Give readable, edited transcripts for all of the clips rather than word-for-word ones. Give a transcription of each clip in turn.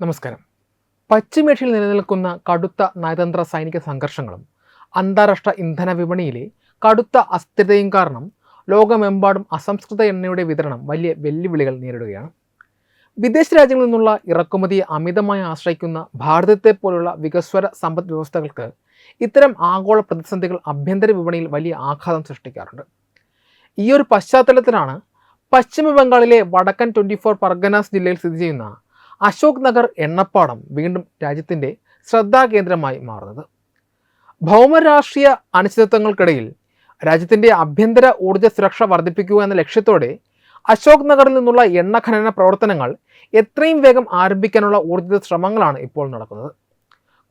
നമസ്കാരം. പശ്ചിമേഷ്യയിൽ നിലനിൽക്കുന്ന കടുത്ത നയതന്ത്ര സൈനിക സംഘർഷങ്ങളും അന്താരാഷ്ട്ര ഇന്ധന വിപണിയിലെ കടുത്ത അസ്ഥിരതയും കാരണം ലോകമെമ്പാടും അസംസ്കൃത എണ്ണയുടെ വിതരണം വലിയ വെല്ലുവിളികൾ നേരിടുകയാണ്. വിദേശ രാജ്യങ്ങളിൽ നിന്നുള്ള ഇറക്കുമതിയെ അമിതമായി ആശ്രയിക്കുന്ന ഭാരതത്തെ പോലുള്ള വികസ്വര സമ്പദ് വ്യവസ്ഥകൾക്ക് ഇത്തരം ആഗോള പ്രതിസന്ധികൾ ആഭ്യന്തര വിപണിയിൽ വലിയ ആഘാതം സൃഷ്ടിക്കാറുണ്ട്. ഈ ഒരു പശ്ചാത്തലത്തിലാണ് പശ്ചിമ ബംഗാളിലെ വടക്കൻ 24 പർഗനാസ് ജില്ലയിൽ സ്ഥിതി ചെയ്യുന്ന അശോക് നഗർ എണ്ണപ്പാടം വീണ്ടും രാജ്യത്തിൻ്റെ ശ്രദ്ധാകേന്ദ്രമായി മാറുന്നത്. ഭൗമരാഷ്ട്രീയ അനിശ്ചിതത്വങ്ങൾക്കിടയിൽ രാജ്യത്തിൻ്റെ ആഭ്യന്തര ഊർജ്ജ സുരക്ഷ വർദ്ധിപ്പിക്കുക എന്ന ലക്ഷ്യത്തോടെ അശോക് നഗറിൽ നിന്നുള്ള എണ്ണ ഖനന പ്രവർത്തനങ്ങൾ എത്രയും വേഗം ആരംഭിക്കാനുള്ള ഊർജിത ശ്രമങ്ങളാണ് ഇപ്പോൾ നടക്കുന്നത്.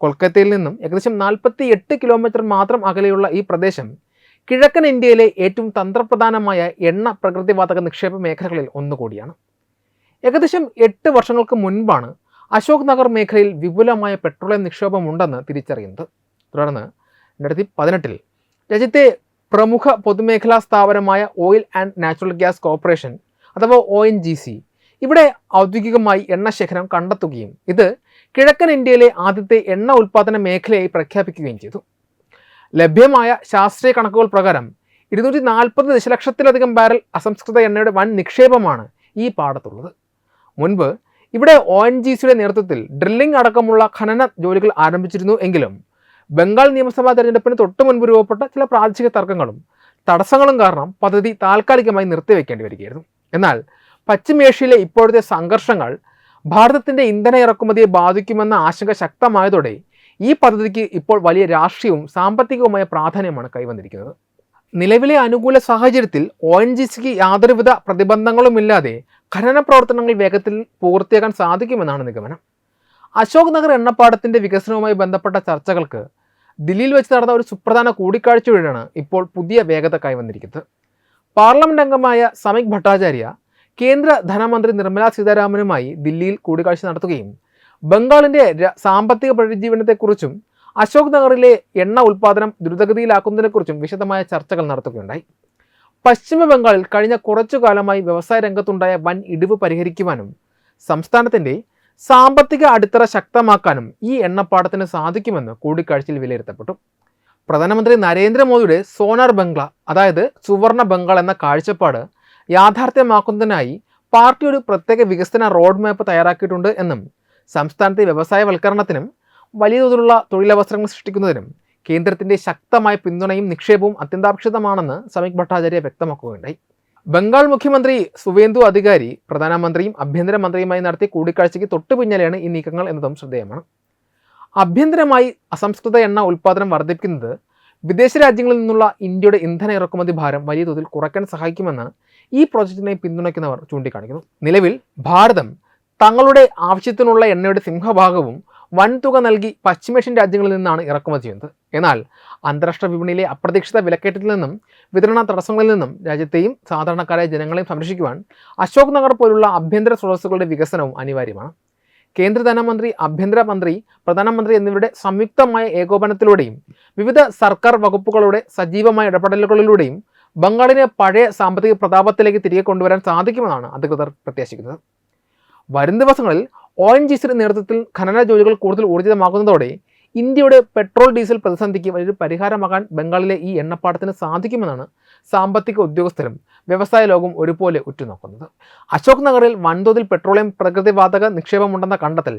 കൊൽക്കത്തയിൽ നിന്നും ഏകദേശം 48 കിലോമീറ്റർ മാത്രം അകലെയുള്ള ഈ പ്രദേശം കിഴക്കൻ ഇന്ത്യയിലെ ഏറ്റവും തന്ത്രപ്രധാനമായ എണ്ണ പ്രകൃതിവാതക നിക്ഷേപ മേഖലകളിൽ ഒന്നുകൂടിയാണ്. ഏകദേശം 8 വർഷങ്ങൾക്ക് മുൻപാണ് അശോക് നഗർ മേഖലയിൽ വിപുലമായ പെട്രോളിയം നിക്ഷേപമുണ്ടെന്ന് തിരിച്ചറിയുന്നത്. തുടർന്ന് 2018 രാജ്യത്തെ പ്രമുഖ പൊതുമേഖലാ സ്ഥാപനമായ oil and natural gas corporation അഥവാ ONGC ഇവിടെ ഔദ്യോഗികമായി എണ്ണ ശേഖരം കണ്ടെത്തുകയും ഇത് കിഴക്കൻ ഇന്ത്യയിലെ ആദ്യത്തെ എണ്ണ ഉൽപ്പാദന മേഖലയായി പ്രഖ്യാപിക്കുകയും ചെയ്തു. ലഭ്യമായ ശാസ്ത്രീയ കണക്കുകൾ പ്രകാരം 240 ദശലക്ഷത്തിലധികം ബാരൽ അസംസ്കൃത എണ്ണയുടെ വൻ നിക്ഷേപമാണ് ഈ പാടത്തുള്ളത്. മുൻപ് ഇവിടെ ONGCയുടെ നേതൃത്വത്തിൽ ഡ്രില്ലിംഗ് അടക്കമുള്ള ഖനന ജോലികൾ ആരംഭിച്ചിരുന്നു എങ്കിലും ബംഗാൾ നിയമസഭാ തെരഞ്ഞെടുപ്പിന് തൊട്ടു മുൻപ് രൂപപ്പെട്ട ചില പ്രാദേശിക തർക്കങ്ങളും തടസ്സങ്ങളും കാരണം പദ്ധതി താൽക്കാലികമായി നിർത്തിവെക്കേണ്ടി വരികയായിരുന്നു. എന്നാൽ പശ്ചിമേഷ്യയിലെ ഇപ്പോഴത്തെ സംഘർഷങ്ങൾ ഭാരതത്തിൻ്റെ ഇന്ധന ഇറക്കുമതിയെ ബാധിക്കുമെന്ന ആശങ്ക ശക്തമായതോടെ ഈ പദ്ധതിക്ക് ഇപ്പോൾ വലിയ രാഷ്ട്രീയവും സാമ്പത്തികവുമായ പ്രാധാന്യമാണ് കൈവന്നിരിക്കുന്നത്. നിലവിലെ അനുകൂല സാഹചര്യത്തിൽ ONGCക്ക് യാതൊരുവിധ പ്രതിബന്ധങ്ങളുമില്ലാതെ ഖനന പ്രവർത്തനങ്ങൾ വേഗത്തിൽ പൂർത്തിയാക്കാൻ സാധിക്കുമെന്നാണ് നിഗമനം. അശോക് നഗർ എണ്ണപ്പാടത്തിൻ്റെ വികസനവുമായി ബന്ധപ്പെട്ട ചർച്ചകൾക്ക് ദില്ലിയിൽ വെച്ച് നടന്ന ഒരു സുപ്രധാന കൂടിക്കാഴ്ച വഴിയാണ് ഇപ്പോൾ പുതിയ വേഗത കൈവന്നിരിക്കുന്നത്. പാർലമെന്റ് അംഗമായ സമീക് ഭട്ടാചാര്യ കേന്ദ്ര ധനമന്ത്രി നിർമ്മല സീതാരാമനുമായി ദില്ലിയിൽ കൂടിക്കാഴ്ച നടത്തുകയും ബംഗാളിൻ്റെ സാമ്പത്തിക പുനരുജ്ജീവനത്തെക്കുറിച്ചും അശോക് നഗറിലെ എണ്ണ ഉൽപ്പാദനം ദ്രുതഗതിയിലാക്കുന്നതിനെക്കുറിച്ചും വിശദമായ ചർച്ചകൾ നടത്തുകയുണ്ടായി. പശ്ചിമ ബംഗാളിൽ കഴിഞ്ഞ കുറച്ചു കാലമായി വ്യവസായ രംഗത്തുണ്ടായ വൻ ഇടിവ് പരിഹരിക്കുവാനും സംസ്ഥാനത്തിൻ്റെ സാമ്പത്തിക അടിത്തറ ശക്തമാക്കാനും ഈ എണ്ണപ്പാടത്തിന് സാധിക്കുമെന്ന് കൂടിക്കാഴ്ചയിൽ വിലയിരുത്തപ്പെട്ടു. പ്രധാനമന്ത്രി നരേന്ദ്രമോദിയുടെ സോനാർ ബംഗ്ല അതായത് സുവർണ ബംഗാൾ എന്ന കാഴ്ചപ്പാട് യാഥാർത്ഥ്യമാക്കുന്നതിനായി പാർട്ടി ഒരു പ്രത്യേക വികസന റോഡ് മാപ്പ് തയ്യാറാക്കിയിട്ടുണ്ട് എന്നും സംസ്ഥാനത്തെ വ്യവസായവൽക്കരണത്തിനും വലിയ തോതിലുള്ള തൊഴിലവസരങ്ങൾ സൃഷ്ടിക്കുന്നതിനും കേന്ദ്രത്തിൻ്റെ ശക്തമായ പിന്തുണയും നിക്ഷേപവും അത്യന്താപേക്ഷിതമാണെന്ന് സമീക് ഭട്ടാചാര്യ വ്യക്തമാക്കുകയുണ്ടായി. ബംഗാൾ മുഖ്യമന്ത്രി സുവേന്ദു അധികാരി പ്രധാനമന്ത്രിയും ആഭ്യന്തരമന്ത്രിയുമായി നടത്തിയ കൂടിക്കാഴ്ചയ്ക്ക് തൊട്ടു പിന്നാലെയാണ് ഈ നീക്കങ്ങൾ എന്നതും ശ്രദ്ധേയമാണ്. ആഭ്യന്തരമായി അസംസ്കൃത എണ്ണ ഉൽപ്പാദനം വർദ്ധിപ്പിക്കുന്നത് വിദേശ രാജ്യങ്ങളിൽ നിന്നുള്ള ഇന്ത്യയുടെ ഇന്ധന ഇറക്കുമതി ഭാരം വലിയ തോതിൽ കുറയ്ക്കാൻ സഹായിക്കുമെന്ന് ഈ പ്രോജക്റ്റിനെ പിന്തുണയ്ക്കുന്നവർ ചൂണ്ടിക്കാണിക്കുന്നു. നിലവിൽ ഭാരതം തങ്ങളുടെ ആവശ്യത്തിനുള്ള എണ്ണയുടെ സിംഹഭാഗവും വൻതുക നൽകി പശ്ചിമേഷ്യൻ രാജ്യങ്ങളിൽ നിന്നാണ് ഇറക്കുമതി ചെയ്യുന്നത്. എന്നാൽ അന്താരാഷ്ട്ര വിപണിയിലെ അപ്രതീക്ഷിത വിലക്കയറ്റത്തിൽ നിന്നും വിതരണ തടസ്സങ്ങളിൽ നിന്നും രാജ്യത്തെയും സാധാരണക്കാരായ ജനങ്ങളെയും സംരക്ഷിക്കുവാൻ അശോക് നഗർ പോലുള്ള ആഭ്യന്തര സ്രോതസ്സുകളുടെ വികസനവും അനിവാര്യമാണ്. കേന്ദ്ര ധനമന്ത്രി, ആഭ്യന്തരമന്ത്രി, പ്രധാനമന്ത്രി എന്നിവരുടെ സംയുക്തമായ ഏകോപനത്തിലൂടെയും വിവിധ സർക്കാർ വകുപ്പുകളുടെ സജീവമായ ഇടപെടലുകളിലൂടെയും ബംഗാളിനെ പഴയ സാമ്പത്തിക പ്രതാപത്തിലേക്ക് തിരികെ കൊണ്ടുവരാൻ സാധിക്കുമെന്നാണ് അധികൃതർ പ്രത്യാശിക്കുന്നത്. വരും ദിവസങ്ങളിൽ ONGCയുടെ നേതൃത്വത്തിൽ ഖനന ജോലികൾ കൂടുതൽ ഊർജിതമാകുന്നതോടെ ഇന്ത്യയുടെ പെട്രോൾ ഡീസൽ പ്രതിസന്ധിക്ക് വലിയൊരു പരിഹാരമാകാൻ ബംഗാളിലെ ഈ എണ്ണപ്പാടത്തിന് സാധിക്കുമെന്നാണ് സാമ്പത്തിക ഉദ്യോഗസ്ഥരും വ്യവസായ ലോകവും ഒരുപോലെ ഉറ്റുനോക്കുന്നത്. അശോക് നഗറിൽ വൻതോതിൽ പെട്രോളിയം പ്രകൃതിവാതക നിക്ഷേപമുണ്ടെന്ന കണ്ടെത്തൽ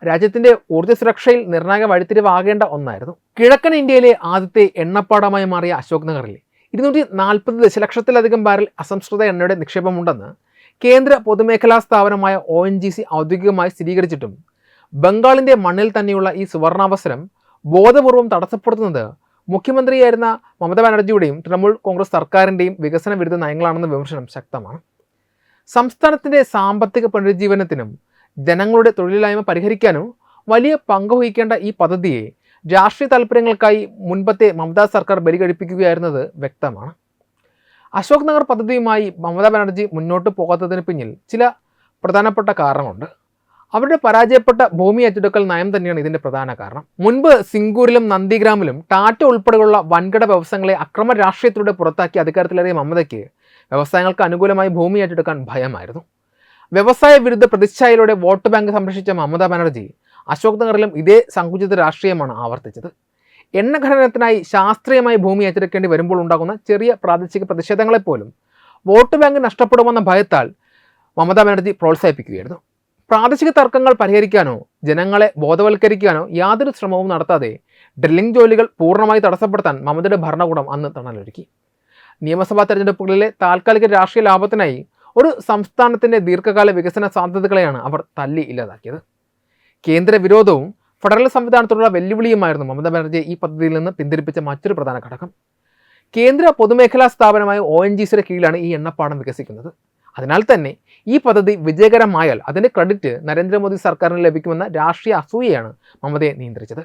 രാജ്യത്തിൻ്റെ ഊർജ്ജ സുരക്ഷയിൽ നിർണായക വഴിത്തിരിവാകേണ്ട ഒന്നായിരുന്നു. കിഴക്കൻ ഇന്ത്യയിലെ ആദ്യത്തെ എണ്ണപ്പാടമായി മാറിയ അശോക് നഗറിൽ 240 ദശലക്ഷത്തിലധികം ബാരൽ അസംസ്കൃത എണ്ണയുടെ നിക്ഷേപമുണ്ടെന്ന് കേന്ദ്ര പൊതുമേഖലാ സ്ഥാപനമായ ONGC ഔദ്യോഗികമായി സ്ഥിരീകരിച്ചിട്ടും ബംഗാളിൻ്റെ മണ്ണിൽ തന്നെയുള്ള ഈ സുവർണാവസരം ബോധപൂർവം തടസ്സപ്പെടുത്തുന്നത് മുഖ്യമന്ത്രിയായിരുന്ന മമതാ ബാനർജിയുടെയും തൃണമൂൽ കോൺഗ്രസ് സർക്കാരിൻ്റെയും വികസന വിരുദ്ധ നയങ്ങളാണെന്ന വിമർശനം ശക്തമാണ്. സംസ്ഥാനത്തിൻ്റെ സാമ്പത്തിക പുനരുജ്ജീവനത്തിനും ജനങ്ങളുടെ തൊഴിലില്ലായ്മ പരിഹരിക്കാനും വലിയ പങ്കുവഹിക്കേണ്ട ഈ പദ്ധതിയെ രാഷ്ട്രീയ താൽപ്പര്യങ്ങൾക്കായി മുൻപത്തെ മമതാ സർക്കാർ ബലികഴിപ്പിക്കുകയായിരുന്നത് വ്യക്തമാണ്. അശോക് നഗർ പദ്ധതിയുമായി മമതാ ബാനർജി മുന്നോട്ട് പോകാത്തതിന് പിന്നിൽ ചില പ്രധാനപ്പെട്ട കാരണങ്ങളുണ്ട്. അവരുടെ പരാജയപ്പെട്ട ഭൂമി ഏറ്റെടുക്കൽ നയം തന്നെയാണ് ഇതിൻ്റെ പ്രധാന കാരണം. മുൻപ് സിംഗൂരിലും നന്ദിഗ്രാമിലും ടാറ്റ ഉൾപ്പെടെയുള്ള വൻകിട വ്യവസായങ്ങളെ അക്രമ രാഷ്ട്രീയത്തിലൂടെ പുറത്താക്കി അധികാരത്തിലേറിയ മമതയ്ക്ക് വ്യവസായങ്ങൾക്ക് അനുകൂലമായി ഭൂമി ഏറ്റെടുക്കാൻ ഭയമായിരുന്നു. വ്യവസായ വിരുദ്ധ പ്രതിച്ഛായയിലൂടെ വോട്ട് ബാങ്ക് സംരക്ഷിച്ച മമതാ ബാനർജി അശോക് നഗറിലും ഇതേ സങ്കുചിത രാഷ്ട്രീയമാണ് ആവർത്തിച്ചത്. എണ്ണ ഖനനത്തിനായി ശാസ്ത്രീയമായി ഭൂമി ഏറ്റെടുക്കേണ്ടി വരുമ്പോൾ ഉണ്ടാകുന്ന ചെറിയ പ്രാദേശിക പ്രതിഷേധങ്ങളെപ്പോലും വോട്ട് ബാങ്ക് നഷ്ടപ്പെടുമെന്ന ഭയത്താൽ മമതാ ബാനർജി പ്രോത്സാഹിപ്പിക്കുകയായിരുന്നു. പ്രാദേശിക തർക്കങ്ങൾ പരിഹരിക്കാനോ ജനങ്ങളെ ബോധവൽക്കരിക്കാനോ യാതൊരു ശ്രമവും നടത്താതെ ഡ്രില്ലിംഗ് ജോലികൾ പൂർണ്ണമായി തടസ്സപ്പെടുത്താൻ മമതയുടെ ഭരണകൂടം അന്ന് തണലൊരുക്കി. നിയമസഭാ തെരഞ്ഞെടുപ്പുകളിലെ താൽക്കാലിക രാഷ്ട്രീയ ലാഭത്തിനായി ഒരു സംസ്ഥാനത്തിൻ്റെ ദീർഘകാല വികസന സാധ്യതകളെയാണ് അവർ തല്ലി ഇല്ലാതാക്കിയത്. കേന്ദ്ര വിരോധവും ഫെഡറൽ സംവിധാനത്തോടുള്ള വെല്ലുവിളിയുമായിരുന്നു മമതാ ബാനർജിയെ ഈ പദ്ധതിയിൽ നിന്ന് പിന്തിരിപ്പിച്ച മറ്റൊരു പ്രധാന ഘടകം. കേന്ദ്ര പൊതുമേഖലാ സ്ഥാപനമായ ONGCയുടെ കീഴിലാണ് ഈ എണ്ണപ്പാടം വികസിക്കുന്നത്. അതിനാൽ തന്നെ ഈ പദ്ധതി വിജയകരമായാൽ അതിൻ്റെ ക്രെഡിറ്റ് നരേന്ദ്രമോദി സർക്കാരിന് ലഭിക്കുമെന്ന രാഷ്ട്രീയ അസൂയയാണ് മമതയെ നിയന്ത്രിച്ചത്.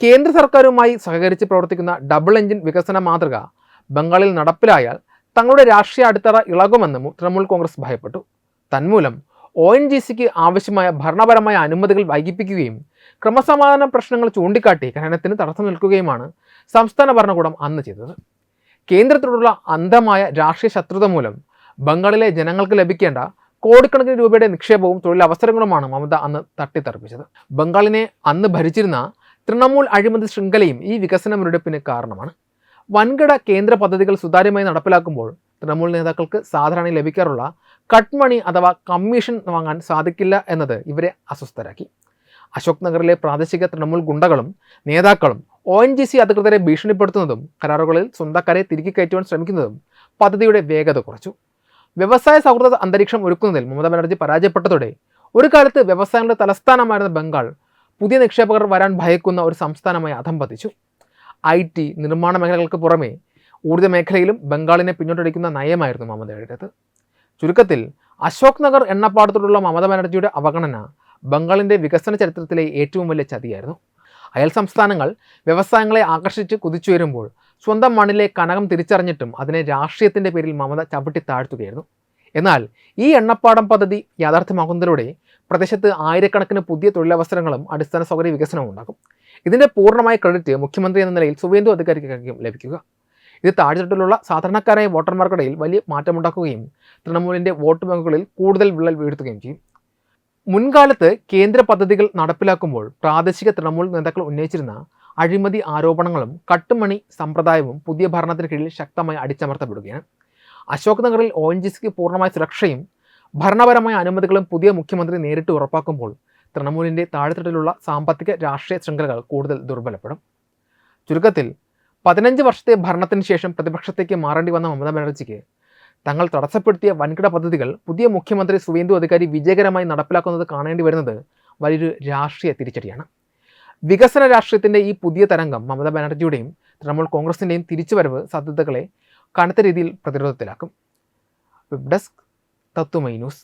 കേന്ദ്ര സർക്കാരുമായി സഹകരിച്ച് പ്രവർത്തിക്കുന്ന ഡബിൾ എഞ്ചിൻ വികസന മാതൃക ബംഗാളിൽ നടപ്പിലായാൽ തങ്ങളുടെ രാഷ്ട്രീയ അടിത്തറ ഇളകുമെന്ന് തൃണമൂൽ കോൺഗ്രസ് ഭയപ്പെട്ടു. തന്മൂലം ONGCക്ക് ആവശ്യമായ ഭരണപരമായ അനുമതികൾ വൈകിപ്പിക്കുകയും ക്രമസമാധാന പ്രശ്നങ്ങൾ ചൂണ്ടിക്കാട്ടി ഖനനത്തിന് തടസ്സം നിൽക്കുകയുമാണ് സംസ്ഥാന ഭരണകൂടം അന്ന് ചെയ്തത്. കേന്ദ്രത്തോടുള്ള അന്ധമായ രാഷ്ട്രീയ ശത്രുത മൂലം ബംഗാളിലെ ജനങ്ങൾക്ക് ലഭിക്കേണ്ട കോടിക്കണക്കിന് രൂപയുടെ നിക്ഷേപവും തൊഴിലവസരങ്ങളുമാണ് മമത അന്ന് തട്ടിത്തെറിപ്പിച്ചത്. ബംഗാളിനെ അന്ന് ഭരിച്ചിരുന്ന തൃണമൂൽ അഴിമതി ശൃംഖലയും ഈ വികസന മുരടിപ്പിന് കാരണമാണ്. വൻകിട കേന്ദ്ര പദ്ധതികൾ സുതാര്യമായി നടപ്പിലാക്കുമ്പോൾ തൃണമൂൽ നേതാക്കൾക്ക് സാധാരണ ലഭിക്കാറുള്ള കട്ട് മണി അഥവാ കമ്മീഷൻ വാങ്ങാൻ സാധിക്കില്ല എന്നത് ഇവരെ അസ്വസ്ഥരാക്കി. അശോക് നഗറിലെ പ്രാദേശിക തൃണമൂൽ ഗുണ്ടകളും നേതാക്കളും ONGC അധികൃതരെ ഭീഷണിപ്പെടുത്തുന്നതും കരാറുകളിൽ സ്വന്തക്കാരെ തിരികെ കയറ്റുവാൻ ശ്രമിക്കുന്നതും പദ്ധതിയുടെ വേഗത കുറച്ചു. വ്യവസായ സൗഹൃദ അന്തരീക്ഷം ഒരുക്കുന്നതിൽ മമതാ ബാനർജി പരാജയപ്പെട്ടതോടെ ഒരു കാലത്ത് വ്യവസായങ്ങളുടെ തലസ്ഥാനമായിരുന്ന ബംഗാൾ പുതിയ നിക്ഷേപകർ വരാൻ ഭയക്കുന്ന ഒരു സംസ്ഥാനമായി അധംപതിച്ചു. IT, നിർമ്മാണ മേഖലകൾക്ക് പുറമെ ഊർജ്ജ മേഖലയിലും ബംഗാളിനെ പിന്നോട്ടടിക്കുന്ന നയമായിരുന്നു മമതയുടേത്. ചുരുക്കത്തിൽ അശോക് നഗർ എണ്ണപ്പാടത്തോടുള്ള മമതാ ബാനർജിയുടെ അവഗണന ബംഗാളിൻ്റെ വികസന ചരിത്രത്തിലെ ഏറ്റവും വലിയ ചതിയായിരുന്നു. അയൽ സംസ്ഥാനങ്ങൾ വ്യവസായങ്ങളെ ആകർഷിച്ച് കുതിച്ചുയരുമ്പോൾ സ്വന്തം മണ്ണിലെ കനകം തിരിച്ചറിഞ്ഞിട്ടും അതിനെ രാഷ്ട്രീയത്തിൻ്റെ പേരിൽ മമത ചവിട്ടി താഴ്ത്തുകയായിരുന്നു. എന്നാൽ ഈ എണ്ണപ്പാടം പദ്ധതി യാഥാർത്ഥ്യമാകുന്നതിലൂടെ പ്രദേശത്ത് ആയിരക്കണക്കിന് പുതിയ തൊഴിലവസരങ്ങളും അടിസ്ഥാന സൗകര്യ വികസനവും ഉണ്ടാകും. ഇതിൻ്റെ പൂർണ്ണമായ ക്രെഡിറ്റ് മുഖ്യമന്ത്രി എന്ന നിലയിൽ സുവേന്ദു അധികാരിക്കായിരിക്കും ലഭിക്കുക. ഇത് താഴ്ത്തട്ടിലുള്ള സാധാരണക്കാരായ വോട്ടർമാർക്കിടയിൽ വലിയ മാറ്റമുണ്ടാക്കുകയും തൃണമൂലിൻ്റെ വോട്ട് ബാങ്കുകളിൽ കൂടുതൽ വിള്ളൽ വീഴ്ത്തുകയും ചെയ്യും. മുൻകാലത്ത് കേന്ദ്ര പദ്ധതികൾ നടപ്പിലാക്കുമ്പോൾ പ്രാദേശിക തൃണമൂൽ നേതാക്കൾ ഉന്നയിച്ചിരുന്ന അഴിമതി ആരോപണങ്ങളും കട്ടുമണി സമ്പ്രദായവും പുതിയ ഭരണത്തിന് കീഴിൽ ശക്തമായി അടിച്ചമർത്തപ്പെടുകയാണ്. അശോക് നഗറിൽ ONGCക്ക് പൂർണ്ണമായ സുരക്ഷയും ഭരണപരമായ അനുമതികളും പുതിയ മുഖ്യമന്ത്രി നേരിട്ട് ഉറപ്പാക്കുമ്പോൾ തൃണമൂലിൻ്റെ താഴെത്തട്ടിലുള്ള സാമ്പത്തിക രാഷ്ട്രീയ ശൃംഖലകൾ കൂടുതൽ ദുർബലപ്പെടും. ചുരുക്കത്തിൽ 15 വർഷത്തെ ഭരണത്തിന് ശേഷം പ്രതിപക്ഷത്തേക്ക് മാറേണ്ടി വന്ന മമതാ ബാനർജിക്ക് തങ്ങൾ തടസ്സപ്പെടുത്തിയ വൻകിട പദ്ധതികൾ പുതിയ മുഖ്യമന്ത്രി സുവേന്ദു അധികാരി വിജയകരമായി നടപ്പിലാക്കുന്നത് കാണേണ്ടി വരുന്നത് വലിയൊരു രാഷ്ട്രീയ തിരിച്ചടിയാണ്. വികസന രാഷ്ട്രീയത്തിൻ്റെ ഈ പുതിയ തരംഗം മമതാ ബാനർജിയുടെയും തൃണമൂൽ കോൺഗ്രസിൻ്റെയും തിരിച്ചുവരവ് സാധ്യതകളെ കനത്ത രീതിയിൽ പ്രതിരോധത്തിലാക്കും. വെബ് ഡെസ്ക് തത്വമൈ ന്യൂസ്.